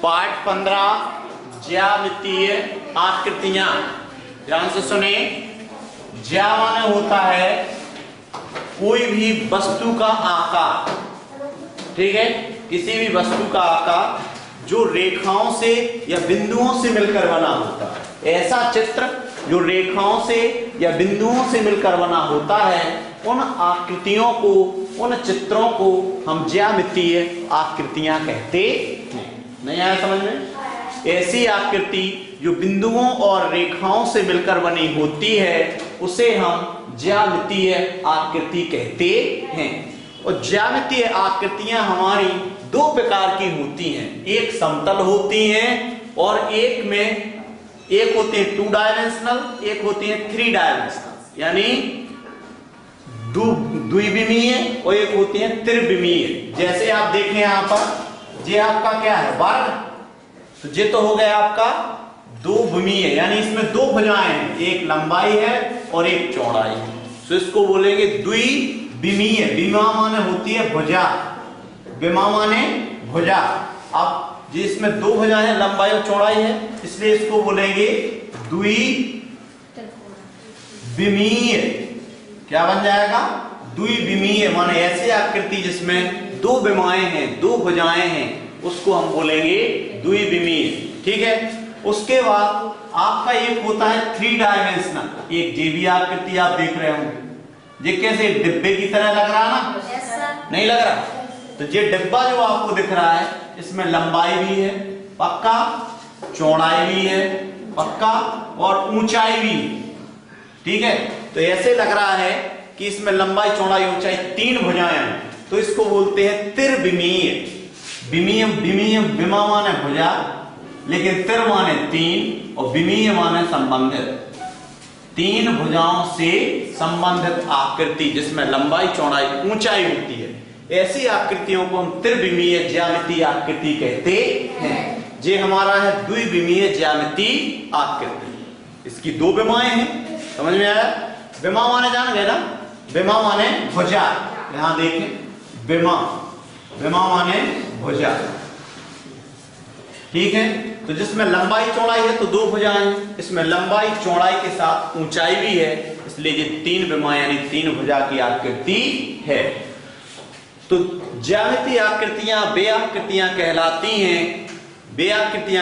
पाठ 15 ज्यामितीय आकृतियां। ध्यान से सुने। ज्या माने होता है कोई भी वस्तु का आकार, ठीक है, किसी भी वस्तु का आकार जो रेखाओं से या बिंदुओं से मिलकर बना होता है। ऐसा चित्र जो रेखाओं से या बिंदुओं से मिलकर बना होता है, उन आकृतियों को, उन चित्रों को हम ज्यामितीय आकृतियां कहते हैं। नहीं आया समझ में? ऐसी आकृति जो बिंदुओं और रेखाओं से मिलकर बनी होती है उसे हम ज्यामितीय आकृति कहते हैं। और ज्यामितीय आकृतियां हमारी दो प्रकार की होती हैं। एक समतल होती हैं और एक होती है 2 डायमेंशनल, एक होती है 3 डायमेंशनल, यानी द्विविमीय, और एक होती है त्रिविमीय। जैसे आप देखें यहां पर, ये आपका क्या है, वर्ग, तो ये तो हो गया आपका द्विविमीय, यानी इसमें दो भुजाएं हैं, एक लंबाई है और एक चौड़ाई है, तो इसको बोलेंगे द्विविमीय। विमा माने होती है भुजा, विमा माने भुजा। अब जिसमें दो भुजाएं हैं, लंबाई और चौड़ाई है, इसलिए इसको बोलेंगे द्विविमीय। क्या बन जाएगा? द्विविमीय माने ऐसी आकृति जिसमें दो विमाएं हैं, दो भुजाएं हैं, उसको हम बोलेंगे द्विविमीय। ठीक है। उसके बाद आपका एक होता है 3 डायमेंशनल। एक ये भी आकृति आप देख रहे होंगे, ये कैसे डिब्बे की तरह लग रहा है ना? नहीं लग रहा? तो ये डिब्बा जो आपको दिख रहा है, इसमें लंबाई भी है पक्का, चौड़ाई भी है पक्का, और ऊंचाई भी है। ठीक है। तो ऐसे लग रहा है कि इसमें लंबाई, चौड़ाई, ऊंचाई 3 भुजाएं हैं, तो इसको बोलते हैं त्रिविमीय। विमीय विमा माने भुजा, लेकिन तिर माने 3 और विमीय माने संबंधित। 3 भुजाओं से संबंधित आकृति जिसमें लंबाई, चौड़ाई, ऊंचाई होती है, ऐसी आकृतियों को हम त्रिविमीय ज्यामितीय आकृति कहते हैं। ये हमारा है द्विविमीय ज्यामितीय आकृति। इसकी दो विमाएं हैं, समझ में आया? विमा माने जान गए ना? विमा माने भुजा। यहां देखें, विमा माने भुजा। ठीक है। तो जिसमें लंबाई, चौड़ाई है तो दो भुजाएं हैं, इसमें लंबाई, चौड़ाई के साथ ऊंचाई भी है, इसलिए ये 3 विमाएं यानी 3 भुजा की आकृति है। तो ज्यामितीय आकृतियां वे आकृतियां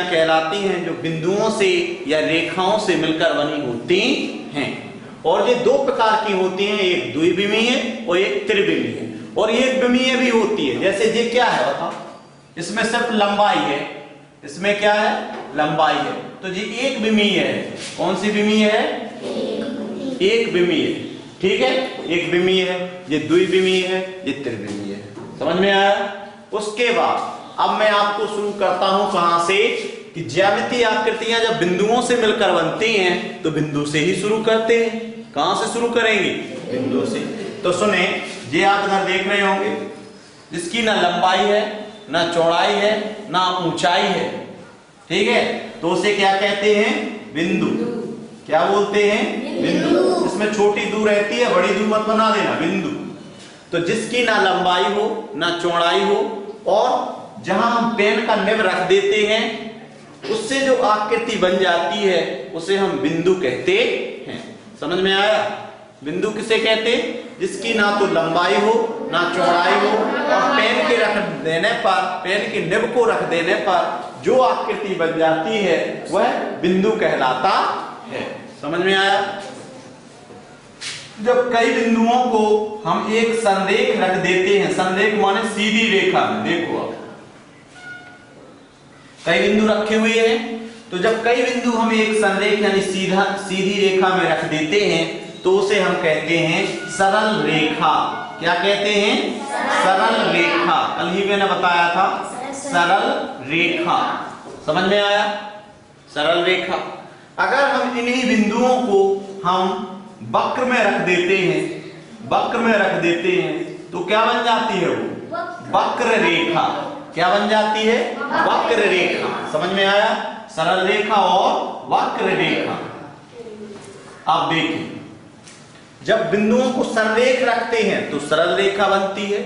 कहलाती हैं जो बिंदुओं से या रेखाओं से मिलकर बनी होती हैं। और ये दो प्रकार की होती हैं, एक द्विविमीय और एक त्रिविमीय। और एक विमीय भी होती है, जैसे ये क्या है बताओ? इसमें सिर्फ लंबाई है, इसमें क्या है? लंबाई है, तो ये एक विमीय है। कौन सी विमीय है? एक विमीय। ठीक है। एक विमीय है, ये द्विविमीय है, ये त्रिविमीय है। समझ में आया? उसके बाद अब मैं आपको शुरू करता हूं कहां से, कि ज्यामितीय आकृतियां जब बिंदुओं से मिलकर बनती हैं तो बिंदु से ही शुरू करते हैं। कहां से शुरू करेंगे? बिंदु से। तो सुने, ये आप इधर देख रहे होंगे, जिसकी ना लंबाई है, ना चौड़ाई है, ना ऊंचाई है। ठीक है। तो उसे क्या कहते हैं? बिंदु। क्या बोलते हैं? बिंदु। इसमें छोटी दूर रहती है, बड़ी दूर मत बना देना, बिंदु। तो जिसकी ना लंबाई हो, ना चौड़ाई हो, और जहां हम पेन का निब रख देते हैं उससे जो आकृति बन जाती है उसे हम बिंदु कहते हैं। समझ में आया? बिंदु किसे कहते हैं? जिसकी ना तो लंबाई हो, ना चौड़ाई हो, और पेन के रख देने पर, पेन के निब को रख देने पर जो आकृति बन जाती है वह बिंदु कहलाता है। समझ में आया? जब कई बिंदुओं को हम एक संरेख रख देते हैं, संरेख माने सीधी रेखा में, देखो आप कई बिंदु रखे हुए हैं, तो जब कई बिंदु हम एक संरेख यानी सीधी रेखा में रख देते हैं तो उसे हम कहते हैं सरल रेखा। क्या कहते हैं? सरल रेखा। कल ही मैंने बताया था, सरल रेखा। समझ में आया? सरल रेखा। अगर हम इन्हीं बिंदुओं को हम वक्र में रख देते हैं, तो क्या बन जाती है वो? वक्र रेखा। क्या बन जाती है? वक्र रेखा। समझ में आया? सरल रेखा और वक्र रेखा। आप देखिए, जब बिंदुओं को संरेख रखते हैं तो सरल रेखा बनती है,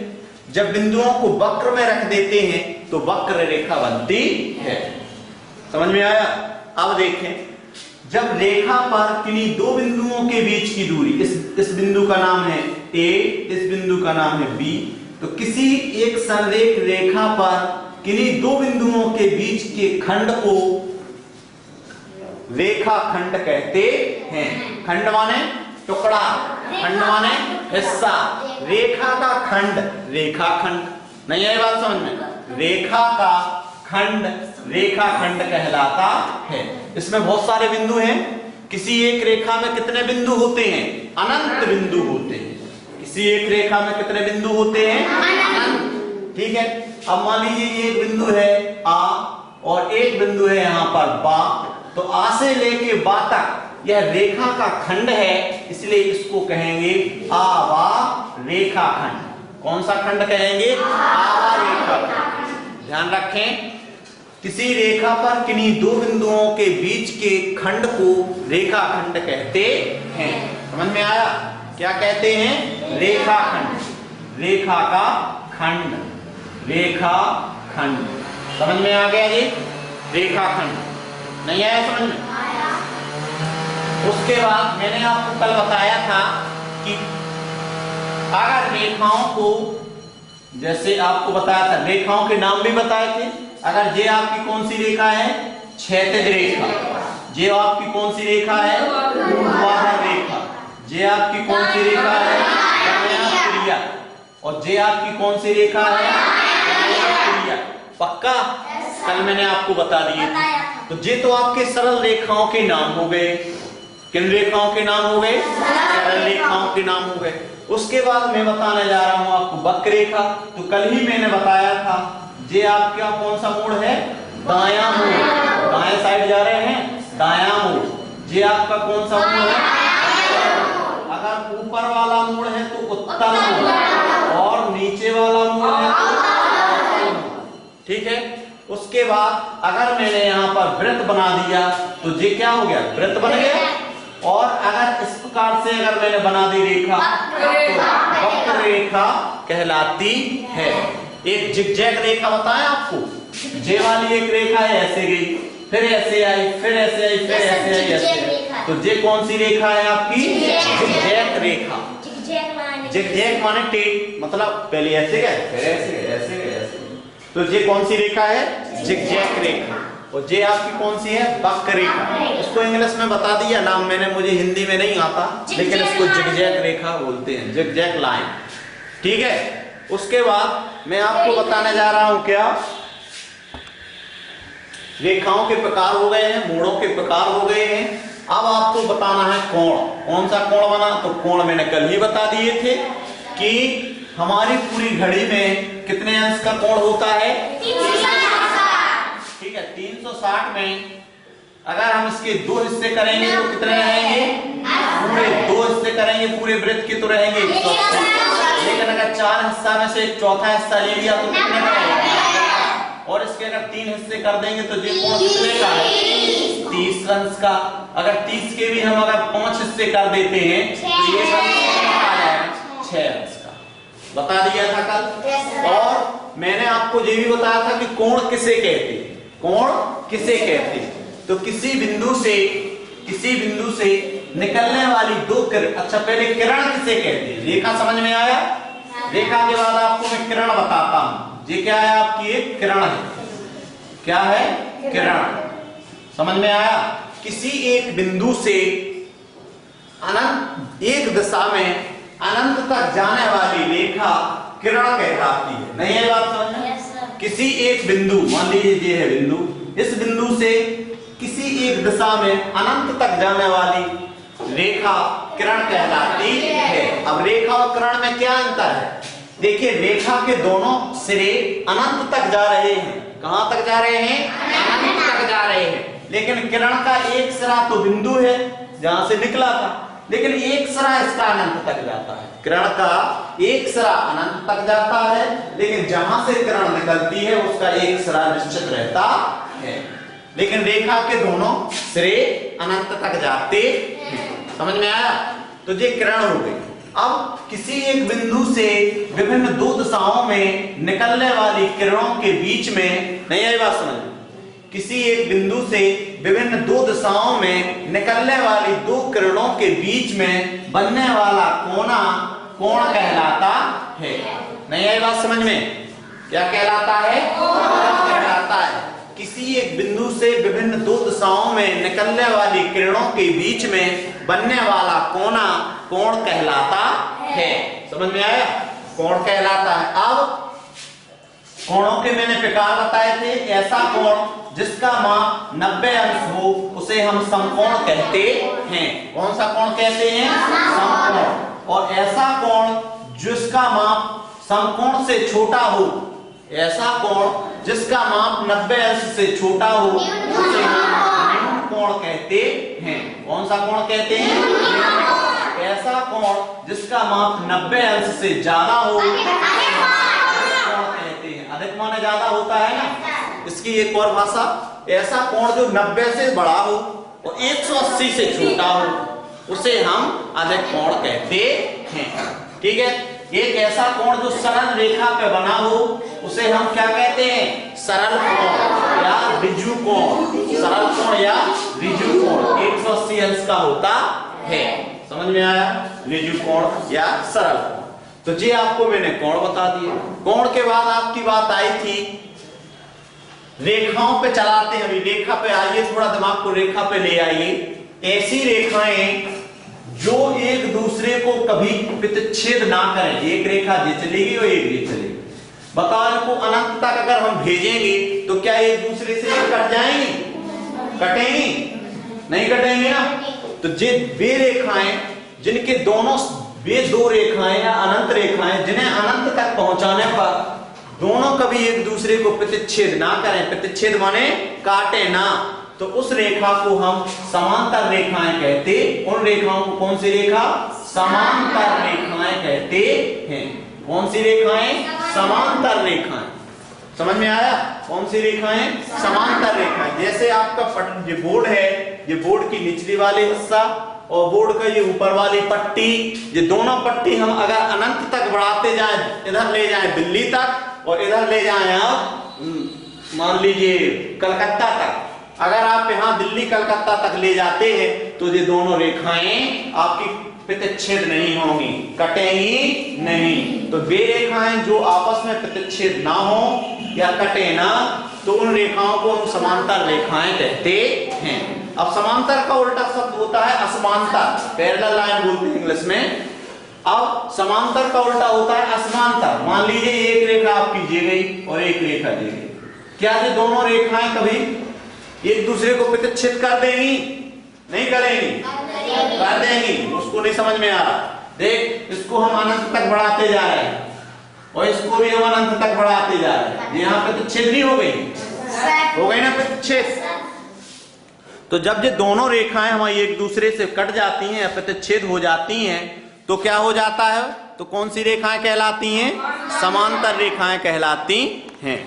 जब बिंदुओं को वक्र में रख देते हैं तो वक्र रेखा बनती है। समझ में आया? अब देखें, जब रेखा पर किन्हीं दो बिंदुओं के बीच की दूरी, इस बिंदु का नाम है ए, इस बिंदु का नाम है बी, तो किसी एक संरेख रेखा पर किन्हीं दो बिंदुओं के बीच के खंड को रेखा खंड कहते हैं। खंड माने टुकड़ा, खंड माने हिस्सा, रेखा का खंड रेखा खंड। नहीं है बात समझ में? रेखा का खंड रेखा खंड कहलाता है। इसमें बहुत सारे बिंदु हैं। किसी एक रेखा में कितने बिंदु होते हैं? अनंत बिंदु होते हैं। किसी एक रेखा में कितने बिंदु होते हैं? अनंत। ठीक है, अब मान लीजिए एक बिंदु है आ और एक बिंदु है यहां पर बा, तो आ से लेके बा तक यह रेखा का खंड है, इसलिए इसको कहेंगे आवा रेखा खंड। कौन सा खंड कहेंगे? आवा रेखा खंड। ध्यान रखें, किसी रेखा पर किन्हीं दो बिंदुओं के बीच के खंड को रेखा खंड कहते हैं। समझ में आया? क्या कहते हैं? रेखा खंड, रेखा का खंड, रेखा खंड। समझ में आ गया जी? रेखा खंड। नहीं आया समझ में? उसके बाद मैंने आपको कल बताया था कि अगर रेखाओं को, जैसे आपको बताया था, रेखाओं के नाम भी बताए थे। अगर ये आपकी कौन सी रेखा है? क्षैतिज रेखा। ये आपकी कौन सी रेखा है? ऊर्ध्वाधर रेखा। ये आपकी कौन सी रेखा है? क्रिया। और ये आपकी कौन सी रेखा है? क्रिया। पक्का? कल मैंने आपको बता दिए थे। तो ये तो आपके सरल रेखाओं के नाम हो गए। किन रेखाओं के नाम हो गए? सरल रेखाओं के नाम हो गए। उसके बाद मैं बताने जा रहा हूं आपको वक्र रेखा। तो कल ही मैंने बताया था, ये आपका कौन सा मोड़ है? दायां मोड़। दाएं साइड जा रहे हैं, दायां मोड़। ये आपका कौन सा मोड़ है? अगर ऊपर वाला मोड़ है तो उत्तल मोड़, और नीचे वाला मोड़ है तो अवतल मोड़। ठीक है। उसके बाद अगर मैंने यहाँ पर वृत्त बना दिया तो ये क्या हो गया? वृत्त बन गया। और अगर इस प्रकार से अगर मैंने बना दी रेखा तो वक्र रेखा कहलाती है। एक जिगजैग रेखा बताएं आपको, जे वाली एक रेखा है, ऐसे गई, फिर ऐसे आई, फिर ऐसे आई, फिर ऐसे आई, ऐसे। तो ये कौन सी रेखा है आपकी? जिगजैग रेखा। जिगजैग माने टेढ़ी, मतलब पहले ऐसे गए, फिर ऐसे गए, ऐसे गए, ऐसे। तो ये कौन सी रेखा है? जिगजैग रेखा। और ये आपकी कौन सी है? वक्र रेखा। इसको इंग्लिश में बता दिया नाम मैंने, मुझे हिंदी में नहीं आता, लेकिन इसको जिगजैग रेखा बोलते हैं, जिगजैग लाइन। ठीक है। उसके बाद मैं आपको बताने जा रहा हूं क्या? रेखाओं के प्रकार हो गए हैं, मोड़ों के प्रकार हो गए हैं। अब आपको बताना है कोण। कौन सा कोण बना? तो कोण मैंने कल ही बता दिए थे कि हमारी पूरी घड़ी में कितने अंश का कोण होता है? 360। ठीक है। 360 में अगर हम इसके दो हिस्से करेंगे तो कितने रहेंगे? पूरे दो हिस्से करेंगे पूरे वृत्त के तो रहेंगे 180। लेकिन अगर चार हिस्सा में से एक चौथा हिस्सा ले लिया तो कितने का रहेगा? और इसके अगर 3 हिस्से कर देंगे तो ये कोण कितने का है? 30 अंश का। अगर 30 के भी हम अगर 5 हिस्से कर देते हैं तो ये आ जाएगा 6 अंश का। बता दिया था कल। और मैंने आपको ये भी बताया था कि कोण किसे कहते हैं? कोण किसे कहते हैं? तो किसी बिंदु से निकलने वाली दो किरण। अच्छा, पहले किरण किसे कहते हैं? रेखा समझ में आया? रेखा के बाद आपको मैं किरण बताता हूं। ये क्या है? आपकी एक किरण है। क्या है? किरण। समझ में आया? किसी एक बिंदु से अनंत, एक दिशा में अनंत तक जाने वाली रेखा किरण कहलाती है। नहीं है बात समझ में? किसी एक बिंदु, मान लीजिए ये है बिंदु, इस बिंदु से किसी एक दिशा में अनंत तक जाने वाली रेखा किरण कहलाती है। अब रेखा और किरण में क्या अंतर है? देखिए, रेखा के दोनों सिरे अनंत तक जा रहे हैं। कहां तक जा रहे हैं? अनंत तक जा रहे हैं। लेकिन किरण का एक सिरा तो बिंदु है जहां से निकला था, लेकिन एक सिरा इसका अनंत तक जाता है। किरण का एक सिरा अनंत तक जाता है, लेकिन जहां से किरण निकलती है उसका एक सिरा निश्चित रहता है। लेकिन रेखा के दोनों सिरे अनंत तक जाते हैं। समझ में आया? तो ये किरण हो गई। अब किसी एक बिंदु से विभिन्न दो दिशाओं में निकलने वाली किरणों के बीच में, नहीं आई बात समझ में, किसी एक बिंदु से विभिन्न दो दिशाओं में निकलने वाली दो किरणों के बीच में बनने वाला कोना कोण कहलाता है। नहीं आई बात समझ में, क्या कहलाता है? कोण कहलाता है। किसी एक बिंदु से विभिन्न दो दिशाओं में निकलने वाली किरणों के बीच में बनने वाला कोना कोण कहलाता है। समझ में आया? कोण कहलाता है। अब कोणों के मैंने प्रकार बताए थे। ऐसा कोण जिसका माप 90 अंश हो उसे हम समकोण कहते हैं। कौन सा कोण कहते हैं? समकोण। और ऐसा कोण जिसका माप समकोण से छोटा हो, ऐसा कोण जिसका माप 90 अंश से छोटा हो उसे हम न्यून कोण कहते हैं। कौन सा कोण कहते हैं? ऐसा कोण जिसका माप 90 अंश से ज्यादा हो कोण कहते हैं। अधिक माने ज्यादा होता है ना। इसकी एक और भाषा, ऐसा कोण जो 90 से बड़ा हो और 180 से छोटा हो उसे हम अधिक कोण कहते हैं। ठीक है। एक ऐसा कोण जो सरल रेखा पे बना हो उसे हम क्या कहते हैं? सरल कोण या ऋजु कोण। सरल कोण या ऋजु कोण 180 अंश का होता है। समझ में आया? ऋजु कोण या सरल कोण। तो जी आपको मैंने कोण बता दिए। कोण के बाद आपकी बात आई थी रेखाओं पे चलाते हैं। अभी रेखा पे आइए, थोड़ा दिमाग को रेखा पे ले आइए। ऐसी रेखाएं जो एक दूसरे को कभी प्रतिच्छेद ना करें। एक रेखा ये चलेगी और एक ये चलेगी। बताओ इनको अनंत तक अगर हम भेजेंगे तो क्या एक दूसरे से कट जाएंगी? कटेंगी? नहीं कटेंगी ना। तो ये वे रेखाएं जिनके दोनों, वे दो रेखाएं या अनंत रेखाएं जिन्हें अनंत तक पहुंचाने पर दोनों कभी एक दूसरे को प्रतिच्छेद ना करें। प्रतिच्छेद माने काटे ना। तो उस रेखा को हम समांतर रेखाएं कहते। उन रेखाओं को कौन सी रेखा? समांतर रेखाएं कहते हैं। कौन सी रेखाएं? समांतर रेखाएं। समझ में आया? कौन सी रेखाएं? समांतर रेखाएं। जैसे आपका ये बोर्ड है, ये बोर्ड की निचली वाली हिस्सा और बोर्ड का ये ऊपर वाली पट्टी, ये दोनों पट्टी हम अगर अनंत तक बढ़ाते जाएं, इधर ले जाएं दिल्ली तक और इधर ले जाएं आप मान लीजिए कलकत्ता तक। अगर आप यहां दिल्ली कलकत्ता तक ले जाते हैं तो ये दोनों रेखाएं आपकी प्रतिच्छेद नहीं होंगी, कटेंगी नहीं। तो वे रेखाएं जो आपस में प्रतिच्छेद ना हो या कटे ना, तो उन रेखाओं को हम समांतर रेखाएं कहते हैं। अब समांतर का उल्टा शब्द होता है असमांतर। पैरेलल लाइन बोलते हैं इंग्लिश में। अब समांतर का उल्टा होता है असमांतर। मान लीजिए एक रेखा आप कीजिए गई और एक रेखा दी गई। क्या ये दोनों रेखाएं कभी एक दूसरे को प्रतिच्छेद कर देंगी? नहीं करेंगी? कर देंगी। उसको नहीं समझ में आ रहा। देख, इसको हम अनंत तक बढ़ाते जा रहे हैं और इसको भी हम अनंत तक बढ़ाते जा रहे हैं। यहाँ प्रतिच्छेद नहीं हो गई? हो गई ना प्रतिच्छेद। तो जब ये दोनों रेखाएं हमारी एक दूसरे से कट जाती हैं या प्रतिच्छेद हो जाती हैं तो क्या हो जाता है? तो कौन सी रेखाएं कहलाती हैं? समांतर रेखाएं कहलाती हैं।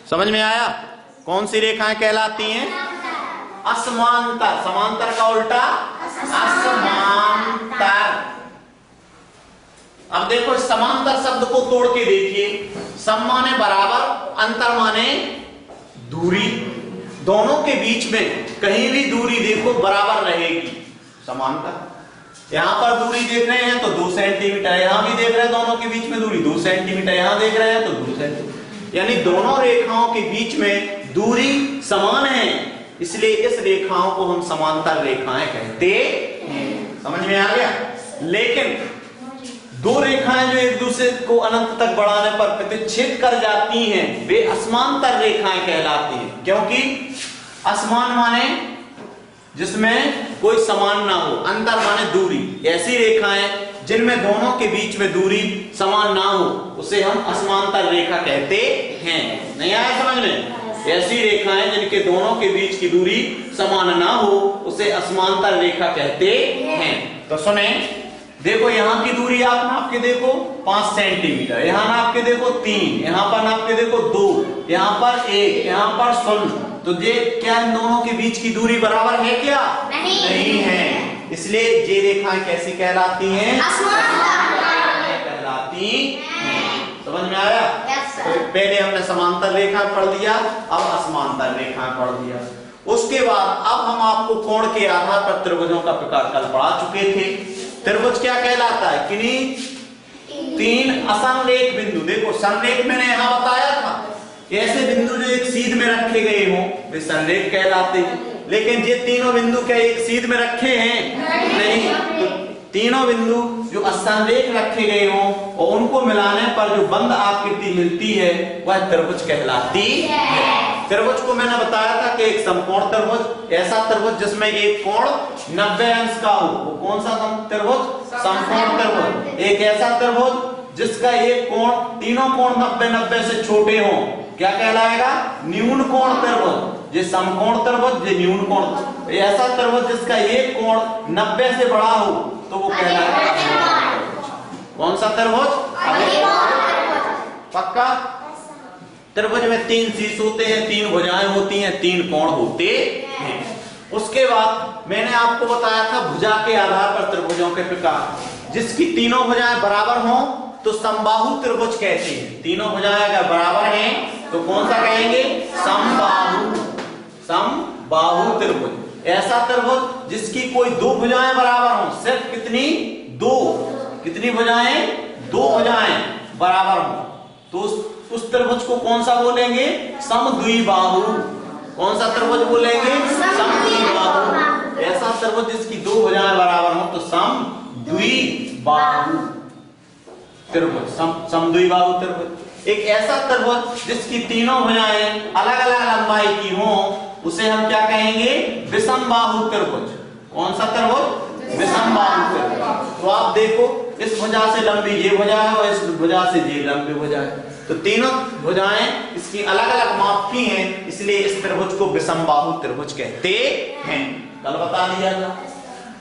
समझ में आया? कौन सी रेखाएं कहलाती हैं? असमांतर। समांतर का उल्टा असमांतर। अब देखो समांतर शब्द को तोड़ के देखिए। सम माने बराबर, अंतर माने दूरी। दोनों के बीच में कहीं भी दूरी देखो बराबर रहेगी। समांतर। यहां पर दूरी देख रहे हैं तो 2 सेंटीमीटर, यहां भी देख रहे हैं दोनों के बीच में दूरी 2 सेंटीमीटर, यहां देख रहे हैं तो 2 सेंटीमीटर। यानी दोनों रेखाओं के बीच में दूरी समान है, इसलिए इस रेखाओं को हम समांतर रेखाएं कहते हैं। समझ में आ गया? लेकिन दो रेखाएं जो एक दूसरे को अनंत तक बढ़ाने पर प्रतिच्छेद कर जाती हैं वे असमांतर रेखाएं कहलाती हैं। क्योंकि असमान माने जिसमें कोई समान ना हो, अंतर माने दूरी। ऐसी रेखाएं जिनमें दोनों के बीच में दूरी समान ना हो उसे हम असमांतर रेखा कहते हैं। नहीं आया समझ में? ऐसी रेखाएं जिनके दोनों के बीच की दूरी समान ना हो उसे असमांतर रेखा कहते हैं। तो सुने, देखो यहां की दूरी आप नाप के देखो 5 सेंटीमीटर, यहां नाप के देखो 3, यहां पर नाप के देखो 2, यहां पर 1, यहां पर 0। तो ये क्या इन दोनों के बीच की दूरी बराबर है क्या? नहीं है। इसलिए ये रेखाएं कैसी कहलाती हैं? असमांतर। बनती हैं। समझ में आया? तो पहले हमने समांतर रेखा पढ़ लिया, अब असमांतर रेखा पढ़ लिया। उसके बाद अब हम आपको कोण के आधार पर त्रिभुजों का प्रकार कल पढ़ा चुके थे। त्रिभुज क्या कहलाता है? किन्हीं तीन असंरेख बिंदु, देखो संरेख मैंने यहां बताया था, ऐसे बिंदु जो एक सीध में रखे गए हों वे संरेख कहलाते हैं। लेकिन ये तीनों बिंदु क्या एक सीध में रखे हैं? नहीं। तो तीनों बिंदु जो असंरेख रखे गए हों और उनको मिलाने पर जो बंद आकृति मिलती है वह त्रिभुज कहलाती है। त्रिभुज को मैंने बताया था कि एक समकोण त्रिभुज, ऐसा त्रिभुज जिसमें एक कोण 90 अंश का हो, वो कौन सा त्रिभुज? समकोण त्रिभुज। एक ऐसा त्रिभुज जिसका एक कोण, तीनों कोण 90 से छोटे हों, क्या कहलाएगा? न्यून कोण त्रिभुज। ये समकोण त्रिभुज, ये न्यून कोण। ऐसा त्रिभुज जिसका एक कोण 90 से बड़ा हो तो वो कहलाएगा कौन सा त्रिभुज? पक्का? त्रिभुज में तीन शीर्ष होते हैं, तीन भुजाएं होती हैं, तीन कोण होते हैं। उसके बाद मैंने आपको बताया था भुजा के आधार पर त्रिभुजों के प्रकार। जिसकी तीनों भुजाएं बराबर हों तो समबाहु त्रिभुज कहते हैं। तीनों भुजाएं अगर बराबर हैं तो कौन सा कहेंगे? समबाहु। समबाहु त्रिभुज। ऐसा त्रिभुज जिसकी कोई दो भुजाएं बराबर हों, सिर्फ कितनी? दो। कितनी भुजाएं? दो भुजाएं बराबर हों तो उस त्रिभुज को कौन सा बोलेंगे? समद्विबाहु। कौन सा त्रिभुज बोलेंगे? समद्विबाहु। ऐसा त्रिभुज जिसकी दो भुजाएं बराबर हों तो समद्विबाहु त्रिभुज। समद्विबाहु त्रिभुज। एक ऐसा त्रिभुज जिसकी तीनों भुजाएं अलग अलग लंबाई की हों उसे हम क्या कहेंगे? विषमबाहु त्रिभुज। कौन सा त्रिभुज? विषमबाहु त्रिभुज। तो आप देखो इस भुजा से लंबी ये भुजा है और इस भुजा से ये लंबी भुजा है, तो तीनों भुजाएं इसकी अलग अलग माप की हैं, इसलिए इस त्रिभुज को विषमबाहु त्रिभुज कहते हैं। कल बता दिया था।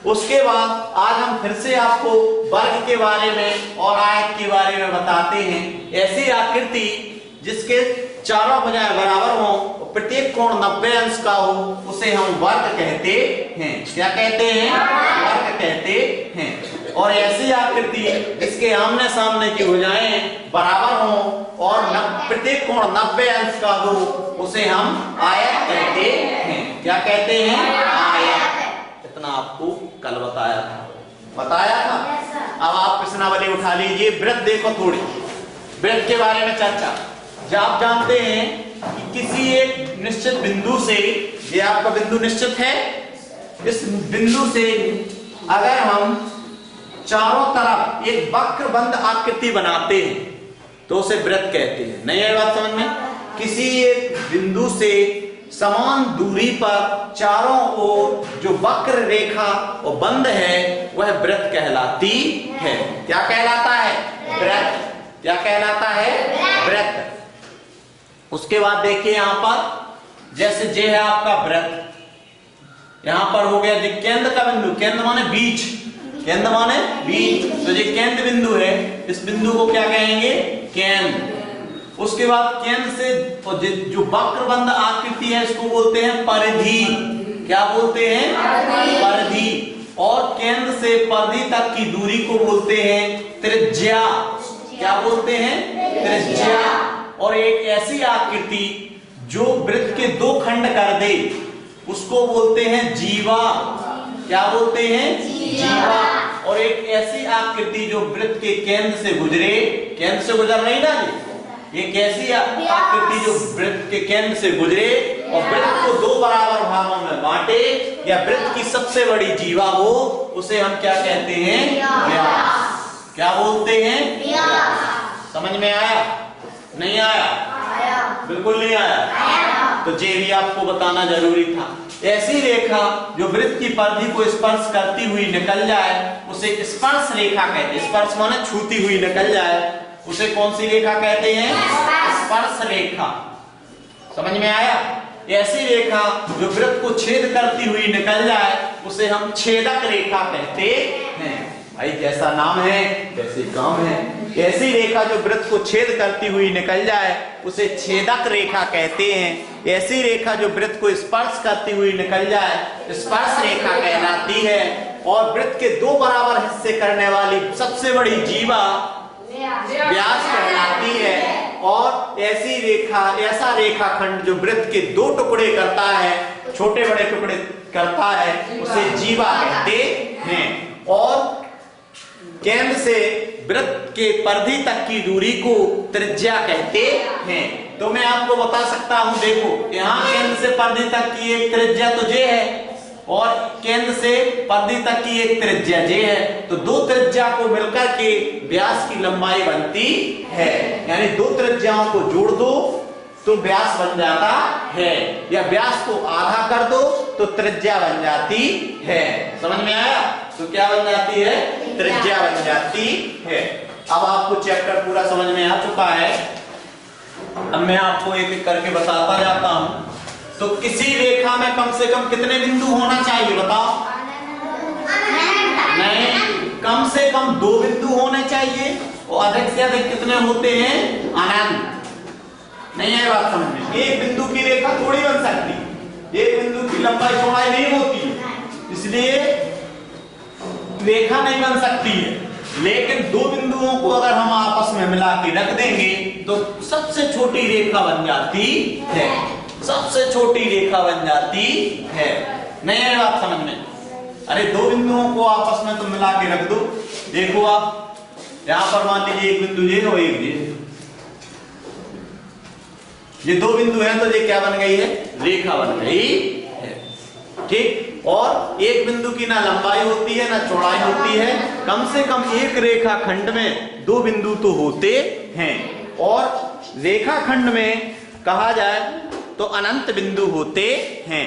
उसके बाद आज हम फिर से आपको वर्ग के बारे में और आयत के बारे में बताते हैं। ऐसी आकृति जिसके चारों भुजाएं बराबर हों और प्रत्येक कोण 90 अंश का हो उसे हम वर्ग कहते हैं। क्या कहते हैं? वर्ग कहते हैं। और ऐसी आकृति जिसके आमने सामने की भुजाएं बराबर हों और प्रत्येक कोण 90 अंश का हो उसे हम आयत कहते हैं। क्या कहते हैं? आयत। इतना आपको कल बताया था। अब आप प्रश्नावली उठा लीजिए। वृत्त देखो थोड़ी, वृत्त के बारे में चर्चा। जब आप जानते हैं कि किसी एक निश्चित बिंदु से, ये आपका बिंदु निश्चित है, इस बिंदु से अगर हम चारों तरफ एक वक्रबंध आकृति बनाते हैं तो उसे वृत्त कहते हैं। नहीं है बात समझ में? किसी एक बिंदु से समान दूरी पर चारों ओर जो वक्र रेखा और बंध है वह वृत्त कहलाती है। क्या कहलाता है? वृत्त। क्या कहलाता है? वृत्त। उसके बाद देखिए यहां पर, जैसे जे है आपका वृत्त, यहां पर हो गया जो केंद्र का बिंदु। केंद्र माने बीच, केंद्र माने बीच, तो ये केंद्र बिंदु है, इस बिंदु को क्या कहेंगे? केंद्र। उसके बाद केंद्र से जो वक्रबंध आकृति है इसको बोलते हैं परिधि। क्या बोलते हैं? परिधि। और केंद्र से परिधि तक की दूरी को बोलते हैं त्रिज्या। क्या बोलते हैं? त्रिज्या। और एक ऐसी आकृति जो वृत्त के दो खंड कर दे उसको बोलते हैं जीवा। क्या बोलते हैं? जीवा। और एक ऐसी आकृति जो वृत्त के केंद्र से गुजरे, केंद्र से गुजर रही ना जी, एक ऐसी आकृति जो वृत्त के केंद्र से गुजरे और वृत्त को दो बराबर भागों में बांटे या वृत्त की सबसे बड़ी जीवा हो उसे हम क्या कहते हैं? व्यास। क्या बोलते हैं? व्यास। समझ में आया? नहीं आया? बिल्कुल नहीं आया। तो ये भी आपको बताना जरूरी था। ऐसी रेखा जो वृत्त की परिधि को स्पर्श करती हुई निकल जाए उसे स्पर्श रेखा कहते हैं। स्पर्श माने छूती हुई निकल जाए, उसे कौन सी रेखा कहते हैं? स्पर्श रेखा। समझ में आया? ऐसी रेखा जो वृत्त को छेद करती हुई निकल जाए उसे हम छेदक रेखा कहते हैं। भाई जैसा नाम है वैसे काम है। ऐसी रेखा जो वृत्त को छेद करती हुई निकल जाए उसे छेदक रेखा कहते हैं। ऐसी रेखा जो वृत्त को स्पर्श करती हुई निकल जाए स्पर्श रेखा कहलाती है। और वृत्त के दो बराबर हिस्से करने वाली सबसे बड़ी जीवा व्यास कहलाती है। और ऐसी रेखा, ऐसा रेखाखंड जो वृत्त के दो टुकड़े करता है, छोटे बड़े टुकड़े करता है, उसे जीवा कहते हैं। और केंद्र से वृत्त के परिधि तक की दूरी को त्रिज्या कहते हैं। तो मैं आपको बता सकता हूं, देखो यहाँ केंद्र से परिधि तक की एक त्रिज्या तो जे है और केंद्र से परिधि तक की एक त्रिज्या जे है। तो दो त्रिज्या को मिलकर के व्यास की लंबाई बनती है। यानी दो त्रिज्याओं को जोड़ दो तो व्यास बन जाता है, या व्यास को आधा कर दो तो त्रिज्या बन जाती है। समझ में आया? तो क्या बन जाती है? त्रिज्या बन जाती है। अब आपको चैप्टर पूरा समझ में आ चुका है। अब मैं आपको एक एक करके बताता जाता हूं। तो किसी रेखा में कम से कम कितने बिंदु होना चाहिए बताओ? नहीं, कम से कम 2 बिंदु होने चाहिए। और अधिक से अधिक कितने होते हैं? अनंत। नहीं है बात समझ में? एक बिंदु की रेखा थोड़ी बन सकती, एक बिंदु की लंबाई चौड़ाई नहीं होती, इसलिए रेखा नहीं बन सकती है। लेकिन 2 बिंदुओं को अगर हम आपस में मिला के रख देंगे तो सबसे छोटी रेखा बन जाती है, सबसे छोटी रेखा बन जाती है। नहीं है बात समझ में? अरे 2 बिंदुओं को आपस में तो मिला के रख दो। देखो आप यहां पर मान लीजिए एक बिंदु ये और एक ये 2 बिंदु हैं, तो ये क्या बन गई है? रेखा बन गई है। ठीक। और एक बिंदु की ना लंबाई होती है ना चौड़ाई होती है। कम से कम एक रेखा खंड में 2 बिंदु तो होते हैं। और रेखा खंड में कहा जाए तो अनंत बिंदु होते हैं।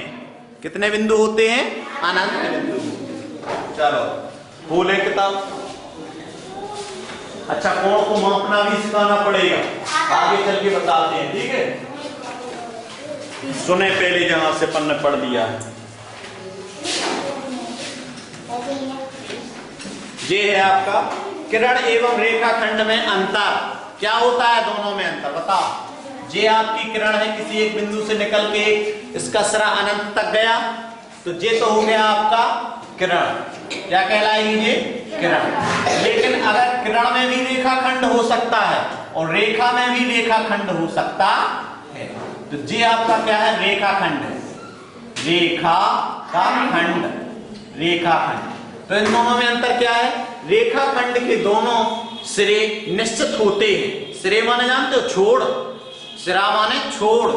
कितने बिंदु होते हैं? अनंत बिंदु। चलो खोले किताब। अच्छा, कोण को मापना भी सिखाना पड़ेगा, आगे चल के बताते हैं। ठीक है, सुने पहले जहां से पन्ने पढ़ लिया है। ये है आपका किरण एवं रेखाखंड में अंतर। क्या होता है दोनों में अंतर बताओ? ये आपकी किरण है, किसी एक बिंदु से निकल के इसका सिरा अनंत तक गया, तो ये तो हो गया आपका किरण। क्या कहलाएगी ये? किरण। लेकिन अगर किरण में भी रेखाखंड हो सकता है और रेखा में भी रेखाखंड हो सकता है, तो ये आपका क्या है? रेखाखंड है। रेखा का खंड, रेखाखंड। तो इन दोनों में अंतर क्या है? रेखाखंड के दोनों सिरे निश्चित होते हैं। सिरे माने जानते हो? छोड़। सिरा माने छोड़।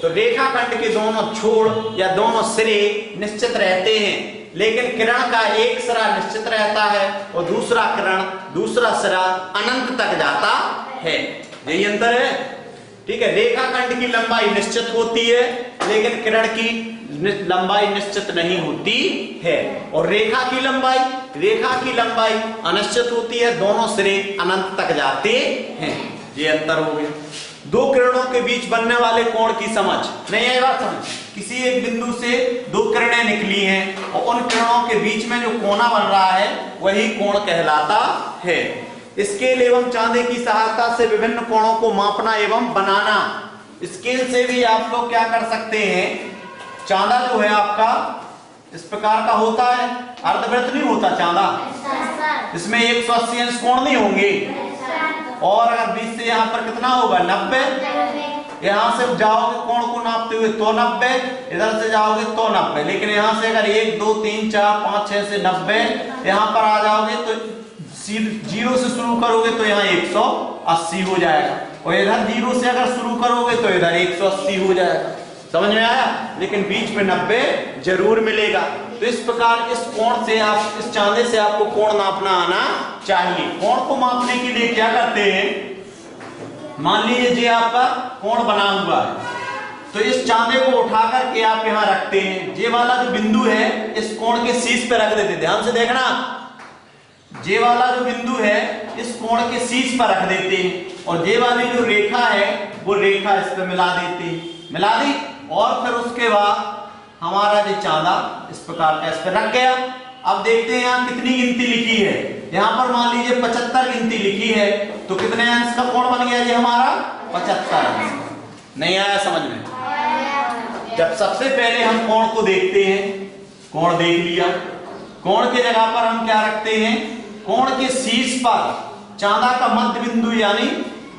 तो रेखाखंड के दोनों छोड़ या दोनों सिरे निश्चित रहते हैं। लेकिन किरण का एक सिरा निश्चित रहता है और दूसरा सिरा अनंत तक जाता है। यही अंतर है। ठीक है, रेखाखंड की लंबाई निश्चित होती है लेकिन किरण की लंबाई निश्चित नहीं होती है। और रेखा की लंबाई अनिश्चित होती है, दोनों सिरे अनंत तक जाते हैं। ये अंतर हो गया। 2 किरणों के बीच बनने वाले कोण की समझ। नहीं है बात समझ? किसी एक बिंदु से 2 किरणें निकली हैं और उन किरणों के बीच में जो कोना बन रहा है वही कोण कहलाता है। स्केल एवं चांदे की सहायता से विभिन्न कोणों को मापना एवं बनाना। स्केल से भी आप लोग क्या कर सकते हैं? चांदा जो है आपका इस प्रकार का होता है, अर्धवृत्त नहीं होता चांदा, इसमें 180 अंश कोण नहीं होंगे। और अगर बीच से यहाँ पर कितना होगा? 90। यहाँ से जाओगे कोण को नापते हुए तो 90, इधर से जाओगे तो 90। लेकिन यहाँ से अगर 1 2 3 4 5 6 से 90 यहाँ पर आ जाओगे तो 0 से शुरू करोगे तो यहाँ 180 हो जाएगा। और इधर 0 से अगर शुरू करोगे तो इधर 180 हो जाएगा। समझ में आया? लेकिन बीच में 90 जरूर मिलेगा। तो इस प्रकार इस कोण से आप, इस चांदे से आपको कोण नापना आना चाहिए। कोण को मापने के लिए क्या करते हैं? मान लीजिए ये आपका कोण बना हुआ है, तो इस चांदे को उठा करके आप यहाँ रखते हैं। ये वाला जो बिंदु है इस कोण के शीर्ष पे रख देते हैं। ध्यान से देखना, ये वाला जो बिंदु है इस कोण के शीर्ष पर रख देते हैं और ये वाली जो रेखा है वो रेखा इस पे मिला देते हैं। मिला दी और फिर उसके बाद हमारा जो चांदा इस प्रकार का इस पे रख गया। अब देखते हैं यहाँ कितनी गिनती लिखी है। यहाँ पर मान लीजिए 75 गिनती लिखी है, तो कितने अंश का कोण बन गया जी हमारा? 75 अंश। नहीं आया समझ में? जब सबसे पहले हम कोण को देखते हैं, कोण देख लिया, कोण की जगह पर हम क्या रखते हैं? कोण के शीर्ष पर चांदा का मध्य बिंदु यानी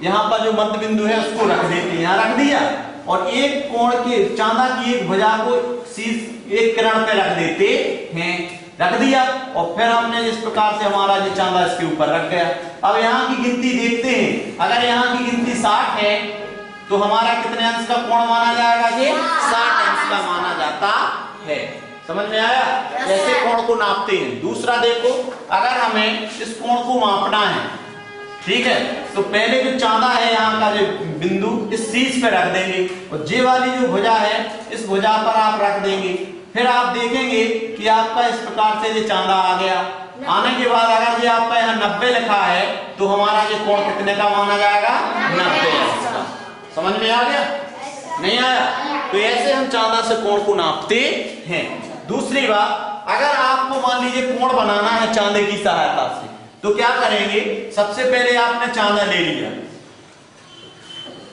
यहाँ पर जो मध्य बिंदु है उसको रख देते हैं, यहाँ रख दिया, और एक कोण के चांदा की एक भुजा को शीर्ष एक किरण पे रख देते हैं, रख दिया, और फिर हमने इस प्रकार से हमारा जो चांदा इसके ऊपर रख गया। अब यहाँ की गिनती देखते हैं, अगर यहाँ की गिनती 60 है तो हमारा कितने अंश का कोण माना जाएगा? ये 60 अंश का माना जाता है। समझ में आया? कैसे कोण को नापते हैं। दूसरा देखो, अगर हमें इस कोण को मापना है, ठीक है, तो पहले जो चांदा है यहाँ का जो बिंदु इस शीर्ष पे रख देंगे, और जे वाली जो भुजा है इस भुजा पर आप रख देंगे। फिर आप देखेंगे कि आपका इस प्रकार से ये चांदा आ गया। आने के बाद अगर ये आपका यहाँ 90 लिखा है तो हमारा ये कोण कितने का माना जाएगा? 90 अंश का। समझ में आ गया? नहीं आया? तो ऐसे हम चांदा से कोण को नापते हैं। दूसरी बात, अगर आपको मान लीजिए कोण बनाना है चांदे की सहायता से, तो क्या करेंगे? सबसे पहले आपने चांदा ले लिया,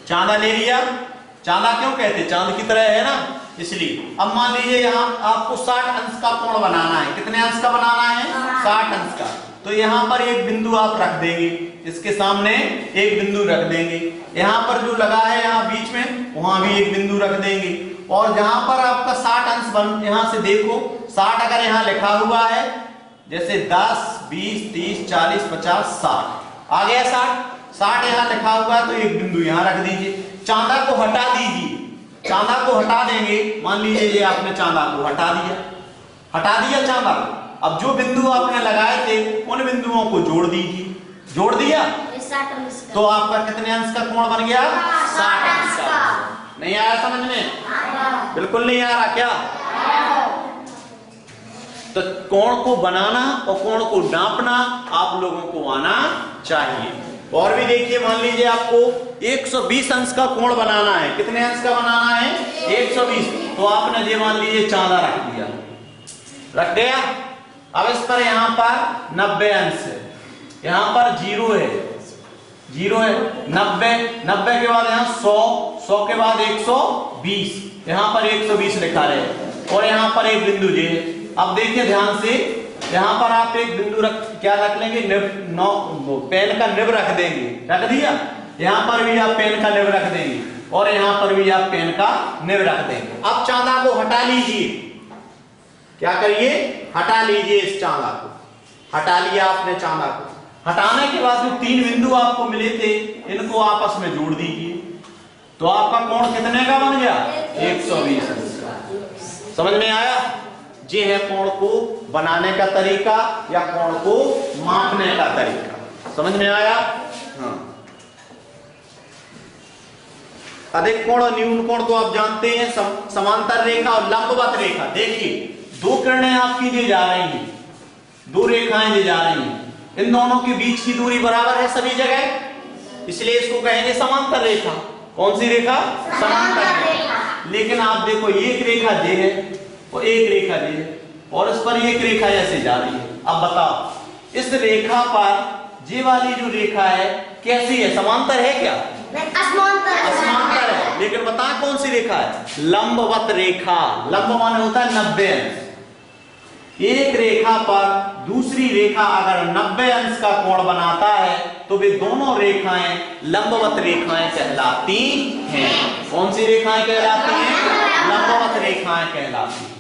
चांदा ले लिया, चांदा क्यों कहते हैं? चांद की तरह है ना, इसलिए। अब मान लीजिए यहाँ आपको 60 अंश का कोण बनाना है। कितने अंश का बनाना है? 60 अंश का। तो यहाँ पर एक बिंदु आप रख देंगे, इसके सामने एक बिंदु रख देंगे, यहाँ पर जो लगा है यहाँ बीच में वहां भी एक बिंदु रख देंगे, और जहां पर आपका 60 अंश बन, यहां से देखो 60 अगर यहाँ लिखा हुआ है, जैसे 10, 20, 30, 40, 50, 60 आ गया। 60 यहाँ लिखा हुआ है तो एक बिंदु यहाँ रख दीजिए। चांदा को हटा दीजिए, चांदा को हटा देंगे। मान लीजिए ये आपने चांदा को हटा दिया चांदा को। अब जो बिंदु आपने लगाए थे उन बिंदुओं को जोड़ दीजिए, जोड़ दिया तो आपका कितने अंश का कोण बन गया? 60 अंश का। नहीं आया समझ में? बिल्कुल नहीं आ रहा क्या? तो कोण को बनाना और कोण को नापना आप लोगों को आना चाहिए। और भी देखिए, मान लीजिए आपको 120 अंश का कोण बनाना है। कितने अंश का बनाना है? 120। तो आपने ये मान लीजिए चांदा रख दिया, रख दिया। अब इस पर यहाँ पर 90 अंश है, यहाँ पर 0 है, 0 है, 90 के बाद यहाँ 100 के बाद 120, यहाँ पर 120 लिखा है, और यहाँ पर एक बिंदु जे है। अब देखिए ध्यान से, यहाँ पर आप एक बिंदु क्या रख लेंगे? पेन का निब रख देंगे, रख दिया। यहाँ पर भी आप पेन का निब रख देंगे, और यहाँ पर भी आप पेन का निब रख देंगे। अब चांदा को हटा लीजिए, क्या करिए? हटा लीजिए इस चांदा को। हटा लिया आपने चांदा को। हटाने के बाद जो 3 बिंदु आपको मिले थे इनको आपस में जोड़ दीजिए, तो आपका कोण कितने का बन गया? 120 अंश का। समझ में आया? ये है कोण को बनाने का तरीका या कोण को मापने का तरीका। समझ में आया? हाँ। अधिक कोण और न्यून कोण तो आप जानते हैं, समांतर रेखा और लंबवत रेखा। देखिए, 2 किरणें आपकी जो जा रही हैं, 2 रेखाएं जो जा रही हैं, इन दोनों के बीच की दूरी बराबर है सभी जगह, इसलिए इसको कहेंगे समांतर रेखा। कौन सी रेखा? समांतर रेखा। लेकिन आप देखो, एक रेखा जे है और एक रेखा जे है, और इस पर एक रेखा ऐसे जा रही है। अब बताओ, इस रेखा पर जे वाली जो रेखा है कैसी है? समांतर है क्या? असमांतर है। लेकिन बता कौन सी रेखा है? लंबवत रेखा। लंब माने होता है 90 अंश। एक रेखा पर दूसरी रेखा अगर 90 अंश का कोण बनाता है तो वे दोनों रेखाएं लंबवत रेखाएं कहलाती हैं। कौन सी रेखाएं कहलाती हैं? लंबवत रेखाएं कहलाती हैं।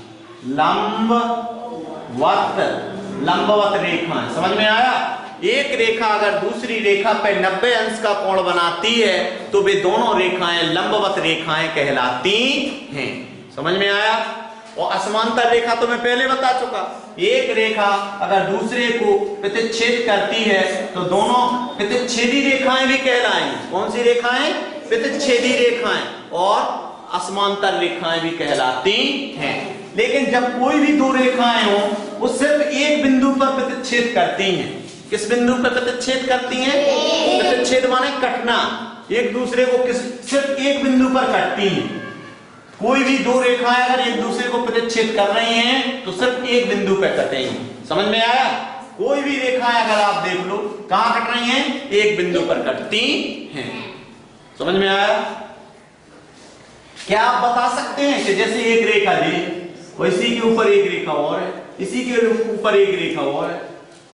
लंबवत रेखाएं। समझ में आया? एक रेखा अगर दूसरी रेखा पर 90 अंश का कोण बनाती है तो वे दोनों रेखाएं लंबवत रेखाएं कहलाती हैं। समझ में आया? और असमांतर रेखा तो मैं पहले बता चुका, एक रेखा अगर दूसरे को प्रतिच्छेद करती है तो दोनों प्रतिच्छेदी रेखाएं भी कहलाएंगी। कौन सी रेखाएं? प्रतिच्छेदी रेखाएं। और असमांतर रेखाएं भी कहलाती हैं। लेकिन जब कोई भी 2 रेखाएं हो वो सिर्फ एक बिंदु पर प्रतिच्छेद करती हैं। किस बिंदु पर प्रतिच्छेद करती हैं? प्रतिच्छेद माने कटना, एक दूसरे को सिर्फ एक बिंदु पर कटती हैं। कोई भी 2 रेखाएं अगर एक दूसरे को प्रतिच्छेद कर रही हैं तो सिर्फ एक बिंदु पर कटेंगी। समझ में आया? कोई भी रेखाएं अगर आप देख लो कहां कट रही हैं? एक बिंदु पर कटती हैं। समझ में आया? क्या आप बता सकते हैं कि जैसे एक रेखा दी और इसी के ऊपर एक रेखा और है, इसी के ऊपर एक रेखा और है,